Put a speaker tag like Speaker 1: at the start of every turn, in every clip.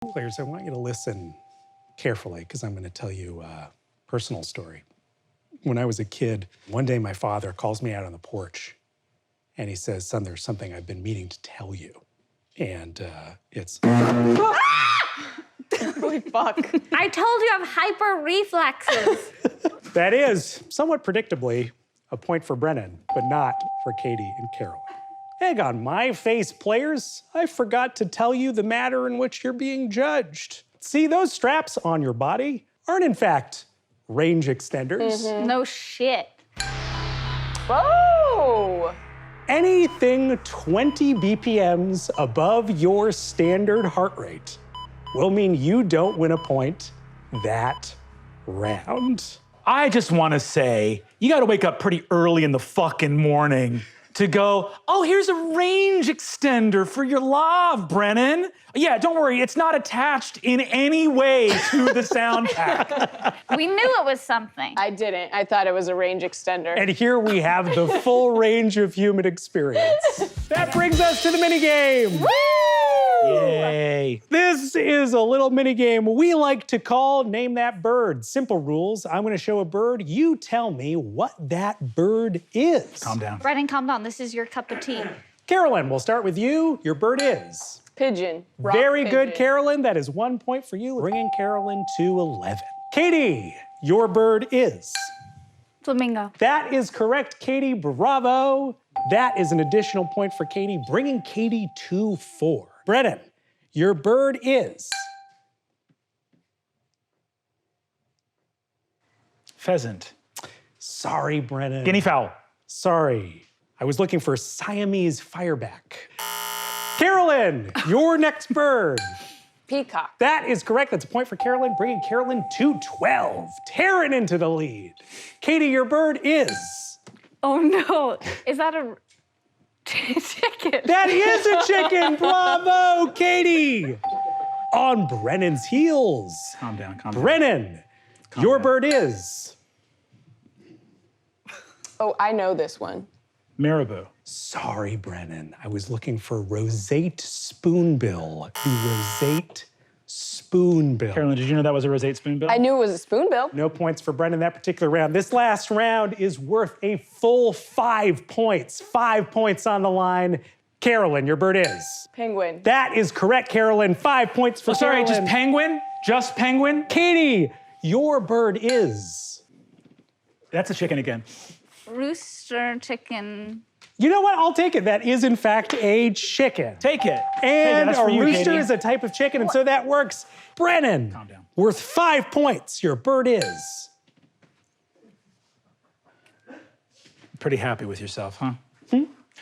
Speaker 1: Players, I want you to listen carefully because I'm going to tell you a personal story. When I was a kid, one day my father calls me out on the porch and he says, "Son, there's something I've been meaning to tell you." And it's...
Speaker 2: Holy fuck.
Speaker 3: I told you I have hyper reflexes.
Speaker 1: That is, somewhat predictably, a point for Brennan, but not for Katie and Carolyn. Egg on my face, players. I forgot to tell you the matter in which you're being judged. See, those straps on your body aren't, in fact, range extenders.
Speaker 3: No shit.
Speaker 2: Whoa!
Speaker 1: Anything 20 BPMs above your standard heart rate will mean you don't win a point that round.
Speaker 4: I just want to say, you got to wake up pretty early in the fucking morning to go, oh, here's a range extender for your lav, Brennan. Yeah, don't worry, it's not attached in any way to the sound pack.
Speaker 3: We knew it was something.
Speaker 2: I didn't. I thought it was a range extender.
Speaker 1: And here we have the full range of human experience. That brings us to the minigame.
Speaker 4: Yay.
Speaker 1: This is a little minigame we like to call Name That Bird. Simple rules. I'm going to show a bird. You tell me what that bird is.
Speaker 4: Calm down.
Speaker 3: Brennan, calm down. This is your cup of tea.
Speaker 1: Carolyn, we'll start with you. Your bird is?
Speaker 2: Pigeon. Rock
Speaker 1: Very
Speaker 2: pigeon.
Speaker 1: good, Carolyn. That is 1 point for you, bringing Carolyn to 11. Katie, your bird is?
Speaker 3: Flamingo.
Speaker 1: That is correct, Katie. Bravo. That is an additional point for Katie, bringing Katie to 4. Brennan, your bird is?
Speaker 4: Pheasant.
Speaker 1: Sorry, Brennan.
Speaker 4: Guinea fowl.
Speaker 1: Sorry. I was looking for Siamese fireback. Carolyn, your next bird.
Speaker 2: Peacock.
Speaker 1: That is correct. That's a point for Carolyn, bringing Carolyn to 12. Tearing into the lead. Katie, your bird is?
Speaker 3: Oh no, is that a chicken?
Speaker 1: That is a chicken. Bravo, Katie. On Brennan's heels.
Speaker 4: Calm down, calm down.
Speaker 1: Brennan, your
Speaker 4: down.
Speaker 1: bird is?
Speaker 2: Oh, I know this one.
Speaker 4: Marabou.
Speaker 1: Sorry, Brennan. I was looking for roseate spoonbill. The roseate spoonbill.
Speaker 4: Carolyn, did you know that was a roseate spoonbill?
Speaker 2: I knew it was a spoonbill.
Speaker 1: No points for Brennan that particular round. This last round is worth a full 5 points. 5 points on the line. Carolyn, your bird is?
Speaker 2: Penguin.
Speaker 1: That is correct, Carolyn. 5 points for
Speaker 4: Sorry,
Speaker 1: Carolyn.
Speaker 4: just penguin? Just penguin?
Speaker 1: Katie, your bird is?
Speaker 4: That's a chicken again.
Speaker 3: Rooster chicken.
Speaker 1: You know what? I'll take it. That is, in fact, a chicken.
Speaker 4: Take it.
Speaker 1: And
Speaker 4: that's
Speaker 1: a
Speaker 4: for you,
Speaker 1: rooster
Speaker 4: Katie.
Speaker 1: is a type of chicken, and so that works. Brennan,
Speaker 4: Calm down.
Speaker 1: worth 5 points. Your bird is?
Speaker 4: Pretty happy with yourself, huh?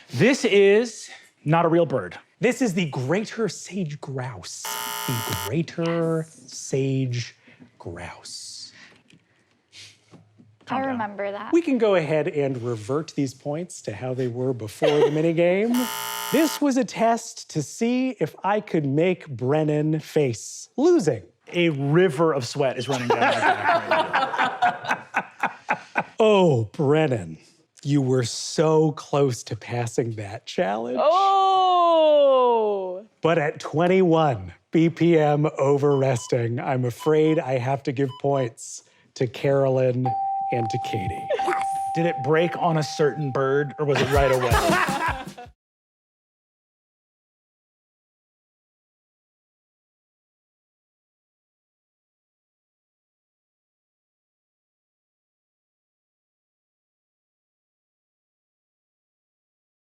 Speaker 4: This is not a real bird.
Speaker 1: This is the greater sage grouse. The greater sage grouse.
Speaker 3: I remember that.
Speaker 1: We can go ahead and revert these points to how they were before the minigame. This was a test to see if I could make Brennan face losing.
Speaker 4: A river of sweat is running down my back right now.
Speaker 1: Oh, Brennan, you were so close to passing that challenge.
Speaker 2: Oh!
Speaker 1: But at 21 BPM over resting, I'm afraid I have to give points to Carolyn and to Katie.
Speaker 4: Did it break on a certain bird or was it right away?